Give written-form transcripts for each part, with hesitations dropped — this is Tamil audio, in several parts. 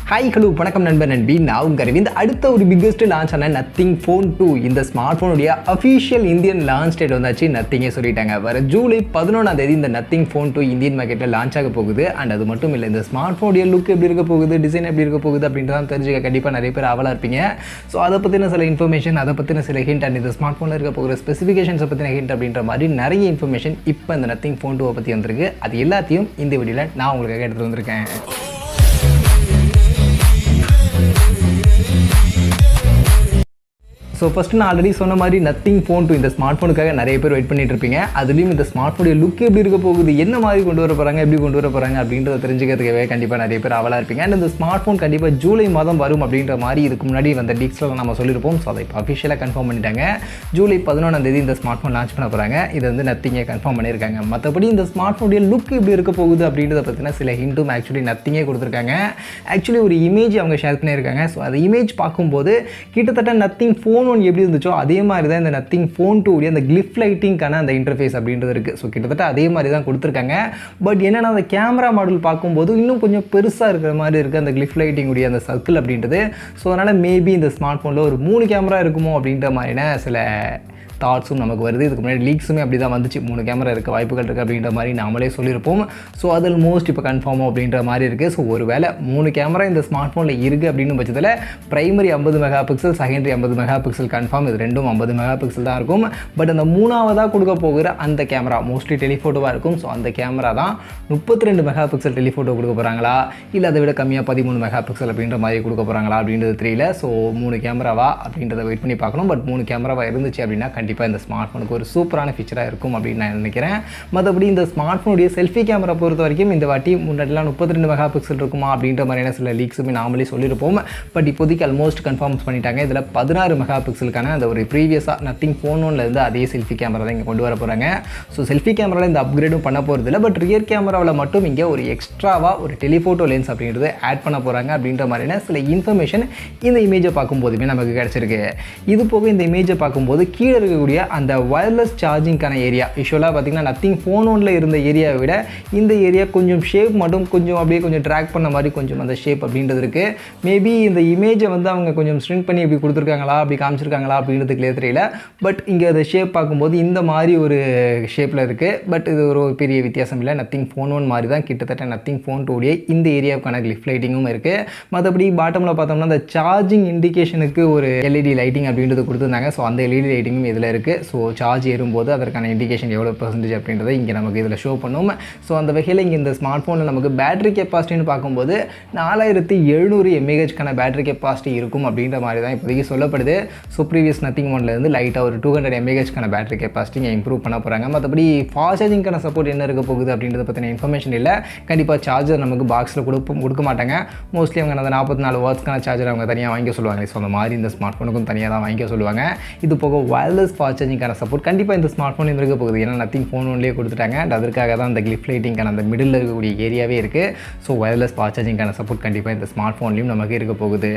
ஹாய் ஹலோ வணக்கம் நண்பர் நண்பி நான் உங்கள் அரவிந்த். அடுத்த ஒரு பிக்கஸ்ட் லான்ச் ஆன நத்திங் ஃபோன் 2 இந்த ஸ்மார்ட் ஃபோனுடைய அஃபிஷியல் இந்தியன் லான்ச் டேட் வந்தாச்சு. நத்திங்கே சொல்லிட்டாங்க, வர ஜூலை 11 இந்த நத்திங் ஃபோன் 2 இந்தியன் மார்க்கெட்டில் லான்ச் ஆக போகுது. அண்ட் அது மட்டும் இல்லை, இந்த ஸ்மார்ட் ஃபோனுடைய லுக் எப்படி இருக்க போகுது, டிசைன் எப்படி இருக்க போகுது அப்படின்றதான் தெரிஞ்சுக்க கண்டிப்பாக நிறைய பேர் ஆவலாக இருப்பீங்க. ஸோ அதை பற்றின சில இன்ஃபர்மேஷன், அதை பற்றின சில ஹிண்ட் அண்ட் இந்த ஸ்மார்ட் ஃபோனில் இருக்க போகிற ஸ்பெசிஃபிகேஷன்ஸை பற்றின ஹிண்ட் அப்படின்ற மாதிரி நிறைய இன்ஃபர்மேஷன் இப்போ இந்த நத்திங் ஃபோன் 2 பற்றி வந்திருக்கு. அது எல்லாத்தையும் இந்த வீடியோவில் நான் உங்களுக்காக எடுத்துகிட்டு வந்திருக்கேன். ஸோ ஃபஸ்ட்டு நான் ஆல்ரெடி சொன்ன மாதிரி நத்திங் ஃபோன் 2 இந்த ஸ்மார்ட் ஃபோனுக்காக நிறைய பேர் வெயிட் பண்ணிட்டு இருப்பீங்க. அதுலேயும் இந்த ஸ்மார்ட் ஃபோனுடைய லுக் எப்படி இருக்க போகுது, என்ன மாதிரி கொண்டு வர போகிறாங்க, எப்படி கொண்டு வர போகிறாங்க அப்படின்றத தெரிஞ்சுக்கிறதுக்காகவே கண்டிப்பாக நிறைய பேர் அவலாக இருப்பீங்க. அண்ட் இந்த ஸ்மார்ட் ஃபோன் கண்டிப்பாக ஜூலை மாதம் வரும் அப்படின்ற மாதிரி இதுக்கு முன்னாடி வந்த லீக்ஸில் நம்ம சொல்லியிருப்போம். ஸோ அதை இப்போ அஃபிஷியலாக கன்ஃபார்ம் பண்ணிட்டாங்க. ஜூலை 11 இந்த ஸ்மார்ட் ஃபோன் லான்ச் பண்ண போகிறாங்க. இதை வந்து நத்திங்கே கன்ஃபார்ம் பண்ணியிருக்காங்க. மற்றபடி இந்த ஸ்மார்ட் ஃபோனுடைய லுக் எப்படி இருக்க போகுது அப்படின்றத பற்றின சில ஹிண்ட்டும் ஆக்சுவலி நத்திங்கே கொடுத்துருக்காங்க. ஆக்சுவலி ஒரு இமேஜ் அவங்க ஷேர் பண்ணியிருக்காங்க. ஸோ அந்த இமேஜ் பார்க்கும்போது கிட்டத்தட்ட நத்திங் ஃபோன் 1 எப்படி இருந்துச்சோ அதே மாதிரி தான் இந்த நத்திங் ஃபோன் 2 உடைய அந்த கிளிஃப் லைட்டிங்கான அந்த இன்டர்ஃபேஸ் அப்படின்றது இருக்குது. ஸோ கிட்டத்தட்ட அதே மாதிரி தான் கொடுத்துருக்காங்க. பட் என்னென்னா அந்த கேமரா மாடல் பார்க்கும்போது இன்னும் கொஞ்சம் பெருசாக இருக்கிற மாதிரி இருக்குது அந்த கிளிஃப் லைட்டிங் உடைய அந்த சர்க்கிள் அப்படின்றது. ஸோ அதனால் மேபி இந்த ஸ்மார்ட் ஃபோனில் ஒரு 3 கேமரா இருக்குமோ அப்படின்ற மாதிரியான சில தாட்ஸும் நமக்கு வருது. இதுக்கு முன்னாடி லீக்ஸுமே அப்படி தான் வந்துச்சு, 3 கேமரா இருக்க வாய்ப்புகள் இருக்குது அப்படின்ற மாதிரி நாமளே சொல்லியிருப்போம். ஸோ அதில் மோஸ்ட் இப்போ கன்ஃபார்மோ அப்படின்ற மாதிரி இருக்குது. ஸோ ஒரு வேளை 3 கேமரா இந்த ஸ்மார்ட் ஃபோனில் இருக்குது அப்படின்னு பட்சத்தில் primary 50 mega pixel, secondary 50 mega pixel confirm. இது ரெண்டும் 50 மெகா பிக்சல் தான் இருக்கும். பட் அந்த மூணாவதாக கொடுக்க போகிற அந்த கேமரா மோஸ்ட்லி டெலிஃபோட்டோவாக இருக்கும். ஸோ அந்த கேமரா தான் 32 மெகா பிக்சல் டெலிஃபோட்டோ கொடுக்க போகிறாங்களா, இல்லை அதை விட கம்மியாக 13 மெகா பிக்சல் அப்படின்ற மாதிரி கொடுக்க போகிறாங்களா அப்படின்றது தெரியல. ஸோ 3 கேமராவா அப்படின்றத வெயிட் பண்ணி பார்க்கணும். பட் 3 கேமராவாக இருந்துச்சு அப்படின்னா கண்டிப்பாக இந்த ஸ்மார்ட் ஃபோனுக்கு ஒரு சூப்பரான ஃபீச்சராக இருக்கும் அப்படின்னு நான் நினைக்கிறேன். மற்றபடி இந்த ஸ்மார்ட் ஃபோனுடைய செல்ஃபி கேமரா பொறுத்த வரைக்கும் இந்த வாட்டி முன்னாடிலாம் 32 மெகா பிக்சல் இருக்குமா அப்படின்ற மாதிரியான சில லீக்ஸுமே நாமளே சொல்லியிருப்போம். பட் இப்போதைக்கு ஆல்மோஸ்ட் கன்ஃபார்ம் பண்ணிட்டாங்க. இதில் 16 மெகா பிக்சலுக்கான அந்த ஒரு ப்ரீவியஸாக நத்திங் ஃபோன் 1 அதே செல்ஃபி கேமரா தான் இங்கே கொண்டு வர போகிறாங்க. ஸோ செல்ஃபி கேமராவில் இந்த அப்கிரேடும் பண்ண போகிறது இல்லை. பட் ரியர் கேமராவில் மட்டும் இங்கே ஒரு எக்ஸ்ட்ராவாக ஒரு டெலிஃபோட்டோ லென்ஸ் அப்படின்றது ஆட் பண்ண போகிறாங்க அப்படின்ற மாதிரியான சில இன்ஃபர்மேஷன் இந்த இமேஜை பார்க்கும்போதுமே நமக்கு கிடச்சிருக்கு. இது போக இந்த இமேஜை பார்க்கும்போது கீழே இருக்கக்கூடிய அந்த வயர்லெஸ் சார்ஜிங்கான ஏரியா யூஷுவலாக பார்த்திங்கன்னா நத்திங் ஃபோன் 1 இருந்த ஏரியாவை விட இந்த ஏரியா கொஞ்சம் ஷேப் மட்டும் கொஞ்சம் அப்படியே கொஞ்சம் ட்ராக் பண்ண மாதிரி கொஞ்சம் அந்த ஷேப் அப்படின்றது இருக்குது. மேபி இந்த இமேஜை வந்து அவங்க கொஞ்சம் ஸ்ட்ரிங்க் பண்ணி இப்படி கொடுத்துருக்காங்களா, அப்படி காமிச்சிருக்காங்களா அப்படின்றது கிளியர் தெரியல. பட் இங்கே அந்த ஷேப் பார்க்கும்போது இந்த மாதிரி ஒரு ஷேப்பில் இருக்குது. பட் இது ஒரு பெரிய வித்தியாசம் இல்லை. நத்திங் ஃபோன் 1 மாதிரி தான் கிட்டத்தட்ட நத்திங் ஃபோன் 2 இந்த ஏரியாவுக்கான கிளிஃப் லைட்டிங்கும் இருக்குது. மற்றபடி பாட்டமில் பார்த்தோம்னா அந்த சார்ஜிங் இண்டிகேஷனுக்கு ஒரு எல்இடி லைட்டிங் அப்படின்றது கொடுத்துருந்தாங்க. ஸோ அந்த எல்இடி லைட்டிங்கும் இதில் இருக்குது. ஸோ சார்ஜ் ஏறும்போது அதற்கான இண்டிகேஷன் எவ்வளோ பர்சன்டேஜ் அப்படின்றத இங்கே நமக்கு இதில் ஷோ பண்ணும். ஸோ அந்த வகையில் இங்கே இந்த ஸ்மார்ட் ஃபோனில் நமக்கு பேட்டரி கெப்பாசிட்டின்னு பார்க்கும்போது 4700 mAhக்கான பேட்டரி கெப்பாசிட்டி இருக்கும் அப்படின்ற மாதிரி தான் இப்போதைக்கு சொல்லப்படுது. ஸோ ப்ரீவியஸ் நத்திங் 1 லைட்டாக ஒரு 200 mAhக்கான பேட்டரி கெப்பாசிட்டி இங்கே இம்ப்ரூவ் பண்ண போகிறாங்க. மற்றபடி ஃபாஸ்ட் சார்ஜிங்கான சப்போர்ட் என்ன இருக்க போகுது அப்படின்றத பற்றின இன்ஃபர்மேஷன் இல்லை. கண்டிப்பாக சார்ஜர் நமக்கு பாக்ஸில் கொடுக்க மாட்டாங்க. மோஸ்ட்லி அவங்க அந்த 44 வாட்ஸ்க்கான சார்ஜர் அவங்க தனியாக வாங்கிக்க சொல்லுவாங்க. ஸோ அந்த மாதிரி இந்த ஸ்மார்ட் ஃபோனுக்கும் தனியாக தான் வாங்கிக்க சொல்லுவாங்க. இது போக வயர்லெஸ் ஃபாஸ்ட் சார்ஜிங்கான சப்போர்ட் கண்டிப்பாக இந்த ஸ்மார்ட் ஃபோன் இருக்க போகுது. ஏன்னா நத்திங் ஃபோன் 1 கொடுத்துட்டாங்க. அண்ட் அதற்காக தான் அந்த கிளிஃப் லைட்டிங்கான அந்த மிடில் இருக்கக்கூடிய ஏரியாவே இருக்குது. ஸோ வயர்லெஸ் ஃபாஸ்ட் சார்ஜிங்கான சப்போர்ட் கண்டிப்பாக இந்த ஸ்மார்ட் ஃபோன்லையும் நமக்கு இருக்க போகுது.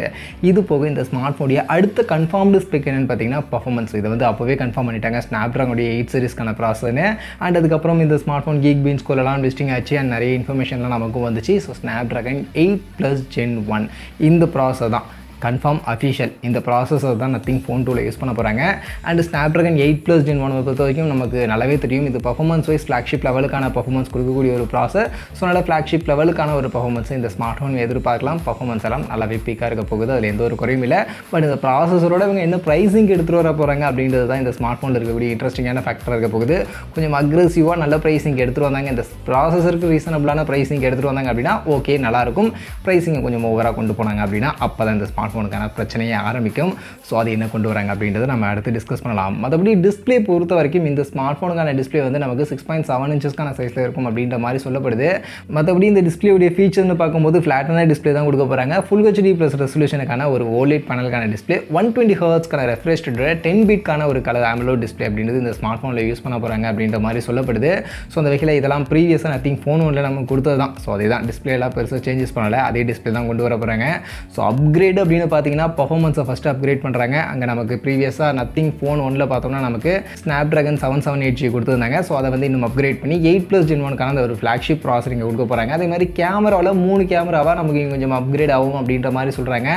இது போக இந்த ஸ்மார்ட் ஃபோனுடைய அடுத்த கன்ஃபார்ம்டு ஸ்பெக் என்னென்னு பார்த்தீங்கன்னா பர்ஃபார்மன்ஸ். இதை வந்து அப்போவே கன்ஃபார்ம் பண்ணிட்டாங்க. ஸ்னாப்ட்ராகனுடைய 8 சீரிஸ்க்கான ப்ராசஸ்னு. அண்ட் அதுக்கப்புறம் இந்த ஸ்மார்ட் ஃபோன் கீக் பீன் ஸ்கோலெலாம் லிஸ்டிங் ஆச்சு. அண்ட் நிறைய இன்ஃபர்மேஷன்லாம் நமக்கும் வந்துச்சு. ஸோ ஸ்னாப்ட்ராகன் 8+ Gen 1 இந்த ப்ராசஸ் தான் கன்ஃபார்ம் அஃபிஷியல். இந்த ப்ராசஸர் தான் நத்திங் ஃபோன் 2 யூஸ் பண்ண போகிறாங்க. அண்ட் ஸ்னாப்ட்ராகன் 8+ Gen 1 பொறுத்த வரைக்கும் நமக்கு நல்லாவே தெரியும். இது பர்ஃபார்மன்ஸ் வைஸ் ஃப்ளாக்ஷிப் லெவலுக்கான பர்ஃபார்மன்ஸ் கொடுக்கக்கூடிய ஒரு ப்ராசஸ். ஸோ நல்ல ஃப்ளாக்ஷிப் லெவலுக்கான ஒரு பர்ஃபார்மன்ஸ் இந்த ஸ்மார்ட் ஃபோன் எதிர்பார்க்கலாம். பர்ஃபார்மன்ஸ் எல்லாம் நல்லாவே பீக்காக இருக்க போகுது. அதில் எந்த ஒரு குறையும் இல்லை. பட் இந்த ப்ராசஸரோட இவங்க என்ன ப்ரைஸிங் எடுத்துகிட்டு வர போகிறாங்க அப்படின்றது தான் இந்த ஸ்மார்ட் ஃபோனில் இருக்கக்கூடிய இன்ட்ரெஸ்டிங்கான ஃபேக்டராக இருக்க போகுது. கொஞ்சம் அக்ரெசிவாக நல்ல ப்ரைஸிங் எடுத்துகிட்டு வந்தாங்க, இந்த ப்ராசஸருக்கு ரீசனபிளான ப்ரைஸிங் எடுத்துகிட்டு வந்தாங்க அப்படின்னா ஓகே நல்லாயிருக்கும். ப்ரைஸிங்கை கொஞ்சம் ஓவராக கொண்டு போனாங்க அப்படின்னா அப்போ தான் இந்த ஸ்மார்ட் ஃபோனுக்கான பிரச்சனையே ஆரம்பிக்கும். ஸோ அது என்ன கொண்டு வராங்க அப்படின்றத நம்ம அடுத்து டிஸ்கஸ் பண்ணலாம். மற்றபடி டிஸ்பிளே பொறுத்த வரைக்கும் இந்த ஸ்மார்ட் ஃபோனுக்கான டிஸ்பிளே வந்து நமக்கு 6.7 இன்ச்சஸ்க்கான சைஸில் இருக்கும் அப்படின்ற மாதிரி சொல்லப்படுது. மற்றபடி இந்த டிஸ்பிளேவுடைய ஃபீச்சர்னு பார்க்கும்போது ஃப்ளாட்டான டிஸ்பிளே தான் கொடுக்க போகிறாங்க. ஃபுல் ஹெச்டி ப்ளஸ் ரெசல்யூஷனுக்கான ஒரு OLED பேனலுக்கான டிஸ்பிளே, 120 ஹெர்ட்ஸ்க்கான ரெஃப்ரெஷ் ரேட், 10 பிட்கான ஒரு கலர் AMOLED டிஸ்பிளே அப்படின்றது இந்த ஸ்மார்ட் ஃபோனில் யூஸ் பண்ண போகிறாங்க அப்படின்ற மாதிரி சொல்லப்படுது. ஸோ அந்த வகையில் இதெல்லாம் ப்ரீவியஸாக நத்திங் ஃபோன் 1 நம்ம கொடுத்தது தான். ஸோ அதே தான் டிஸ்பிளே எல்லாம் பெருசாக சேஞ்சஸ் பண்ணலை, அதே டிஸ்பிளே தான் கொண்டு வர போகிறாங்க. ஸோ அப்கிரேட் அப்படின்னு அப்படின்னு பார்த்தீங்கன்னா பர்ஃபார்மன்ஸை ஃபஸ்ட்டு அப்கிரேட் பண்ணுறாங்க. அங்கே நமக்கு ப்ரீவியஸாக நத்திங் ஃபோன் 1ல் பார்த்தோம்னா நமக்கு ஸ்னாப்ட்ராகன் 778G கொடுத்துருந்தாங்க. ஸோ அதை வந்து இன்னும் அப்கிரேட் பண்ணி 8+ Gen 1க்கான அந்த ஒரு ஃப்ளாக்ஷிப் ப்ராசர் இங்கே கொடுக்க போகிறாங்க. அதே மாதிரி கேமராவில் 3 கேமராவாக நமக்கு கொஞ்சம் அப்கிரேட் ஆகும் அப்படின்ற மாதிரி சொல்கிறாங்க.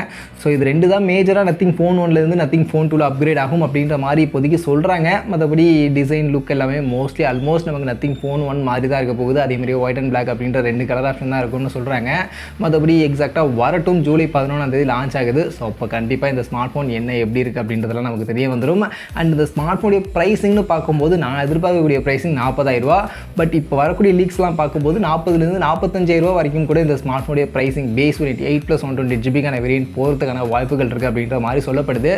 ஸோ இது 2 தான் மேஜராக நத்திங் ஃபோன் 1லேருந்து நத்திங் ஃபோன் 2ல் அப்கிரேட் ஆகும் அப்படின்ற மாதிரி இப்போதைக்கு சொல்கிறாங்க. மற்றபடி டிசைன் லுக் எல்லாமே மோஸ்ட்லி ஆல்மோஸ்ட் நமக்கு நத்திங் ஃபோன் 1 மாதிரி தான் இருக்க போகுது. அதேமாதிரி ஒயிட் அண்ட் பிளாக் அப்படின்ற 2 கலர் ஆப்ஷன் தான் இருக்கும்னு சொல்கிறாங்க. மற்றபடி எக்ஸாக்டாக வரட்டும். ஜூலை 11 லான்ச் ஆகுது. ஸோ அப்போ கண்டிப்பாக இந்த ஸ்மார்ட் ஃபோன் என்ன எப்படி இருக்குது அப்படின்றதெல்லாம் நமக்கு தெரிய வந்துடும். அண்ட் இந்த ஸ்மார்ட் ஃபோனுடைய ப்ரைஸிங்னு பார்க்கும்போது நான் எதிர்பார்க்கக்கூடிய ப்ரைஸிங் 40,000. பட் இப்போ வரக்கூடிய லீக்ஸ்லாம் பார்க்கும்போது 40,000 45,000 வரைக்கும் கூட இந்த ஸ்மார்ட் ஃபோனுடைய pricing base variant 8+ 128GB variant போகிறதுக்கான வாய்ப்புகள் இருக்குது அப்படின்ற மாதிரி சொல்லப்படுது.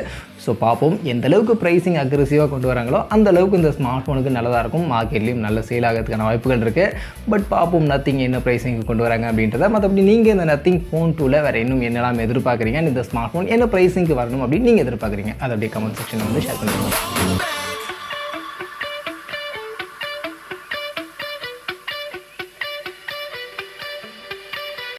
ஸோ பார்ப்போம் எந்த அளவுக்கு ப்ரைஸிங் அக்ரெசிவாக கொண்டு வராங்களோ அந்த அளவுக்கு இந்த ஸ்மார்ட் ஃபோனுக்கு நல்லதாக இருக்கும். மார்க்கெட்லேயும் நல்ல சேல் ஆகிறதுக்கான வாய்ப்புகள் இருக்குது. பட் பார்ப்போம் நத்திங் என்ன ப்ரைஸிங் கொண்டு வராங்க அப்படின்றத. மற்றபடி நீங்கள் இந்த நத்திங் ஃபோன் 2ல் வேறு இன்னும் என்னெல்லாம் எதிர்பார்க்குறீங்க, இந்த ஸ்மார்ட் ஃபோன் என்ன ப்ரைஸிங்க்கு வரணும் அப்படின்னு நீங்கள் எதிர்பார்க்குறீங்க, அதை அப்படியே கமெண்ட் செக்ஷனில் வந்து ஷேர் பண்ணுங்கள்.